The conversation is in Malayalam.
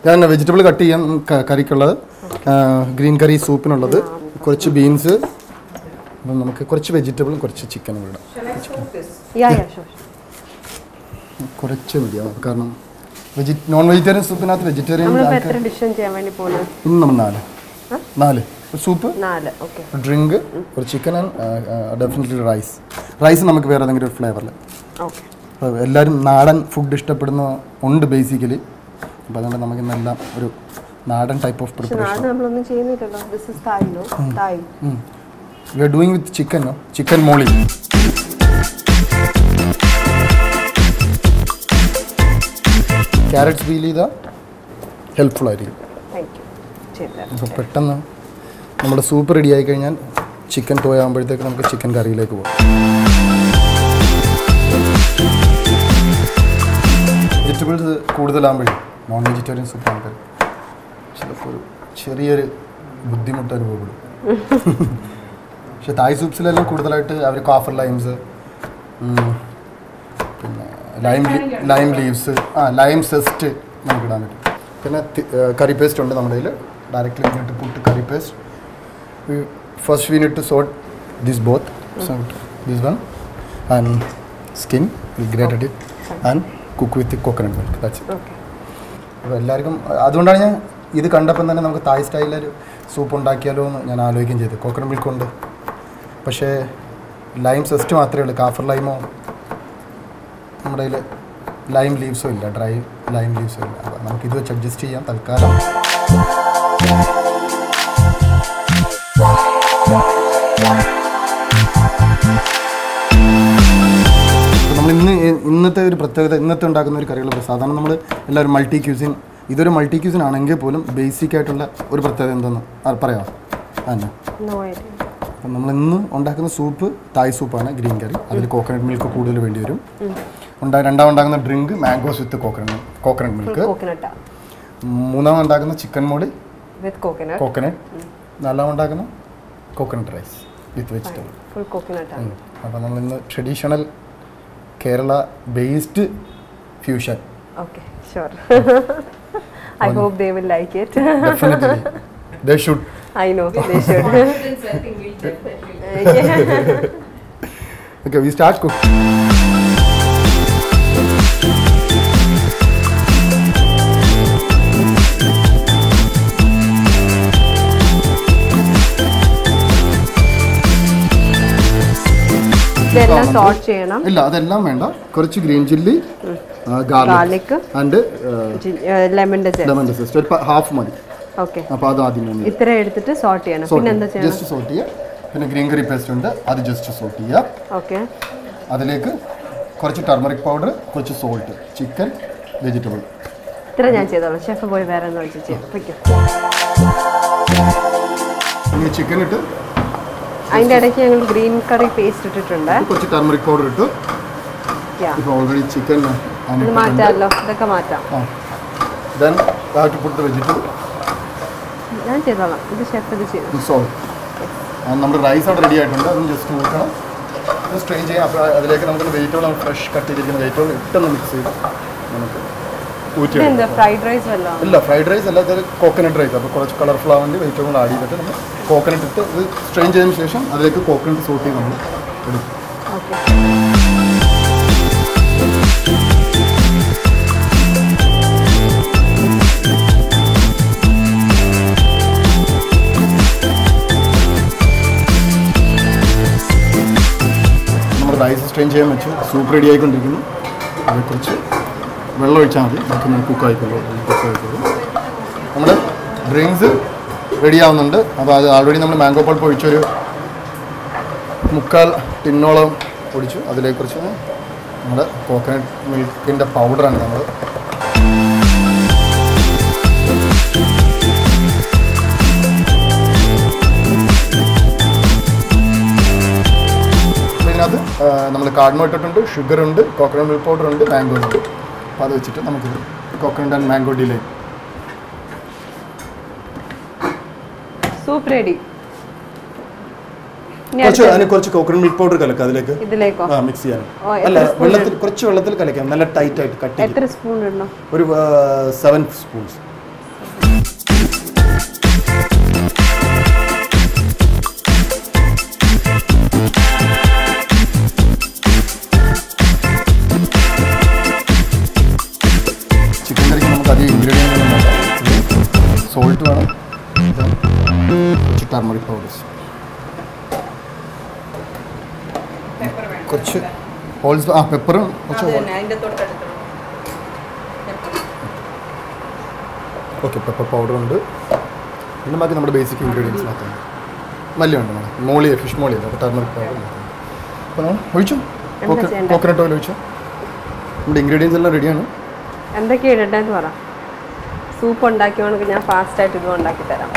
ഞാൻ വെജിറ്റബിൾ കട്ട് ചെയ്യാൻ കറിക്കുള്ളത്, ഗ്രീൻ കറി സൂപ്പിനുള്ളത്, കുറച്ച് ബീൻസ്, നമുക്ക് കുറച്ച് വെജിറ്റബിളും കുറച്ച് ചിക്കനും ഇടാം. കുറച്ച് മതിയാവും, കാരണം നോൺ വെജിറ്റേറിയൻ സൂപ്പിനകത്ത് വെജിറ്റേറിയൻ ഇന്ന് നമ്മൾ 4 സൂപ്പ്, ഡ്രിങ്ക്, ഒരു ചിക്കൻ ആൻഡ് ഡെഫിനറ്റ്ലി റൈസ് നമുക്ക് വേറെ ഏതെങ്കിലും ഒരു ഫ്ലേവറിൽ. എല്ലാവരും നാടൻ ഫുഡ് ഇഷ്ടപ്പെടുന്ന ഉണ്ട് ബേസിക്കലി. അപ്പോൾ അതുകൊണ്ട് നമുക്ക് ഇന്നെല്ലാം ഒരു നാടൻ type of preparation. We are doing with chicken molee. Carrots peel ചെയ്താൽ ഹെൽപ്ഫുൾ ആയിരിക്കും. അപ്പോൾ പെട്ടെന്ന് നമ്മുടെ സൂപ്പ് റെഡി ആയി കഴിഞ്ഞാൽ ചിക്കൻ തോയാകുമ്പോഴത്തേക്ക് നമുക്ക് ചിക്കൻ കറിയിലേക്ക് പോകാം. വെജിറ്റബിൾസ് കൂടുതലാകുമ്പോഴേ നോൺ വെജിറ്റേറിയൻ സൂപ്പ് ആൾക്കാർ ചിലപ്പോൾ ഒരു ചെറിയൊരു ബുദ്ധിമുട്ട് അനുഭവപ്പെടും. പക്ഷെ തായ് സൂപ്സിലെല്ലാം കൂടുതലായിട്ട് അവർ കാഫർ ലൈംസ്, പിന്നെ ലൈം ലീവ്സ്, ലൈം സെസ്റ്റ് നമുക്ക് ഇടാൻ പറ്റും. പിന്നെ കറി പേസ്റ്റ് ഉണ്ട് നമ്മുടെ കയ്യിൽ. Directly we need to put curry paste. First we need to salt this both. Salt this one and skin. We grated it and cook with the coconut milk. That's it. Okay. അപ്പോൾ എല്ലാവർക്കും അതുകൊണ്ടാണ് ഞാൻ ഇത് കണ്ടപ്പം തന്നെ നമുക്ക് തായ് സ്റ്റൈലൊരു സൂപ്പ് ഉണ്ടാക്കിയാലോ എന്ന് ഞാൻ ആലോചിക്കുകയും ചെയ്തു. കോക്കനട്ട് മിൽക്ക് ഉണ്ട്, പക്ഷേ ലൈം സെസ്റ്റ് മാത്രമേ ഉള്ളൂ. കാഫർ ലൈമോ നമ്മുടെ കയ്യിൽ ലൈം ലീവ്സോ ഇല്ല, ഡ്രൈ ലൈം ലീവ്സോ ഇല്ല. അപ്പോൾ നമുക്കിത് വെച്ച് അഡ്ജസ്റ്റ് ചെയ്യാം തൽക്കാലം. നമ്മൾ ഇന്നത്തെ ഒരു പ്രത്യേകത, ഇന്നത്തെ ഉണ്ടാക്കുന്ന ഒരു കറികൾ സാധാരണ നമ്മൾ എല്ലാവരും മൾട്ടി ക്യൂസിൻ, ഇതൊരു മൾട്ടി ക്യൂസിൻ ആണെങ്കിൽ പോലും ബേസിക് ആയിട്ടുള്ള ഒരു പ്രത്യേകത എന്താണെന്ന് പറയാമോ? അതന്നെ, അപ്പം നമ്മൾ ഇന്ന് ഉണ്ടാക്കുന്ന സൂപ്പ് തായ് സൂപ്പാണ്, ഗ്രീൻ കറി. അതിൽ കോക്കനട്ട് മിൽക്ക് കൂടുതൽ വേണ്ടി വരും. രണ്ടാമത് ഉണ്ടാക്കുന്ന ഡ്രിങ്ക് മാംഗോസ് വിത്ത് കോക്കനട്ട് മിൽക്ക്. മൂന്നാമത് ഉണ്ടാക്കുന്ന ചിക്കൻ മോളി വിത്ത് കോക്കനട്ട്. നാലാമത് ഉണ്ടാക്കുന്ന കോക്കനട്ട് റൈസ് വിത്ത് വെജിറ്റബിൾ. അപ്പം നമ്മൾ ഇന്ന് traditional Kerala based fusion. Okay, sure. I hope they will like it. Definitely. They should. I know, they should. Okay, we start cook. ഇതെല്ലാം സോട്ട് ചെയ്യണം. ഇല്ല, അതെല്ലാം വേണ്ട. കുറച്ച് ഗ്രീൻ ചില്ലി, ഗാർലിക് ആൻഡ് ലെമണിന്റെ ജസ്റ്റ് ഒരു ഹാഫ് മതി. ഓക്കേ, അപ്പോൾ അത് ആദ്യം ഇത്ര എടുത്തിട്ട് സോട്ട് ചെയ്യണം. പിന്നെ എന്താ ചെയ്യണം? ജസ്റ്റ് സോട്ട് ചെയ്യുക. പിന്നെ ഗ്രീൻ കറി പേസ്റ്റ് ഉണ്ട്, അത് ജസ്റ്റ് സോട്ട് ചെയ്യുക. ഓക്കേ, അതിലേക്ക് കുറച്ച് ടർമറിക് പൗഡർ, കുറച്ച് സോൾട്ട്, ചിക്കൻ, വെജിറ്റബിൾ. ഇത്ര ഞാൻ ചെയ്തോളാം. ഷെഫ് പോയി വേറെ എന്താ വെച്ച് ചെയ്യാം. ഇനി ചിക്കൻ ഇട്ട് അതിൻ്റെ ഇടയ്ക്ക് ഞങ്ങൾ ഗ്രീൻ കറി പേസ്റ്റ് ഇട്ടിട്ടുണ്ട്. കുറച്ച് ടർമറിക് പൗഡർ ഇട്ടു. ഇപ്പോൾ ഓൾറെഡി ചിക്കൻ മാറ്റാമല്ലോ, ഇതൊക്കെ മാറ്റാം. Then you have to put the vegetable. ഞാൻ ചെയ്തോളാം. ഇത് ഷെഫ് ഇത് ചെയ്തു. സോൾട്ട്. നമ്മുടെ റൈസ് അവിടെ റെഡി ആയിട്ടുണ്ട്. അതൊന്ന് ജസ്റ്റ് ഊറ്റണം, ഒന്ന് സ്ട്രെയിൻ ചെയ്യാം. അപ്പോൾ അതിലേക്ക് നമുക്ക് വെജിറ്റബിൾ, ഫ്രഷ് കട്ട് ചെയ്തിരിക്കുന്ന വെജിറ്റബിൾ ഇട്ടൊന്ന് മിക്സ് ചെയ്ത് നമുക്ക് ഊറ്റി. ഫ്രൈഡ് റൈസ് വല്ല? ഇല്ല, ഫ്രൈഡ് റൈസ് അല്ല, അതൊരു കോക്കനട്ട് റൈസ്. അപ്പോൾ കുറച്ച് കളർഫുൾ ആവാൻ വേണ്ടി വെജിറ്റബിൾ ആഡ് ചെയ്തിട്ട് നമ്മൾ കോക്കനട്ട് ഇട്ട് ഇത് സ്ട്രെയിൻ ചെയ്തതിന് ശേഷം അതിലേക്ക് കോക്കനട്ട് സോട്ട് ചെയ്ത് നമ്മൾ എടുക്കും. റൈസ് സ്ട്രെയിൻ ചെയ്യാൻ വെച്ചു. സൂപ്പ് റെഡി ആയിക്കൊണ്ടിരിക്കുന്നു. അതിനെക്കുറിച്ച് വെള്ളം ഒഴിച്ചാൽ മതി, നമുക്ക് കുക്ക് ആയിക്കോളൂ. നമ്മുടെ ഡ്രിങ്ക്സ് റെഡി ആവുന്നുണ്ട്. അപ്പോൾ അത് ആൾറെഡി നമ്മൾ മാംഗോ പൾപ്പ് ഒഴിച്ചൊരു 3/4 ടിന്നോളം ഒഴിച്ചു. അതിലേക്ക് കുറച്ച് നമ്മുടെ കോക്കനട്ട് മിൽക്കിൻ്റെ പൗഡറാണ് നമ്മൾ അതിനകത്ത് നമ്മൾ കാർഡമം ഇട്ടിട്ടുണ്ട്, ഷുഗർ ഉണ്ട്, കോക്കനട്ട് മിൽക്ക് പൗഡർ ഉണ്ട്, മാംഗോ ഉണ്ട്. അപ്പോൾ അത് വെച്ചിട്ട് നമുക്ക് coconut and mango delay. Soup ready. കുറച്ച് കോക്കനട്ട് മിൽക്ക് പൗഡർ കലക്കാം അതിലേക്ക്, മിക്സ് ചെയ്യാൻ. അല്ല, കുറച്ച് വെള്ളത്തിൽ കലക്കാം, നല്ല ടൈറ്റ് ആയിട്ട് കട്ട്. എത്ര സ്പൂൺ ഇടണം? ഒരു 7 സ്പൂൺസ്. ടർമറിക് പൗഡേഴ്സ്, കുറച്ച് ഹോൾസ് പെപ്പറും കുറച്ച് ഓക്കെ പെപ്പർ പൗഡർ ഉണ്ട്. പിന്നെ ബാക്കി നമ്മുടെ ബേസിക് ഇൻഗ്രീഡിയൻസ് മാത്രമാണ്. മല്ലിയുണ്ട് മേഡം, മോളി ഫിഷ് മോളി അല്ല, അപ്പോൾ ടർമറിക് പൗഡർ മാത്രം. അപ്പോൾ നമ്മൾ ഒഴിച്ചു കോക്കനട്ട് ഓയിൽ ഒഴിച്ചു. നമ്മുടെ ഇൻഗ്രീഡിയൻസ് എല്ലാം റെഡിയാണ്. എന്തൊക്കെയാണ് ഇടേണ്ടതെന്ന് പറ. സൂപ്പ് ഉണ്ടാക്കിയോണെങ്കിൽ ഞാൻ ഫാസ്റ്റായിട്ട് ഇതും ഉണ്ടാക്കി തരാം.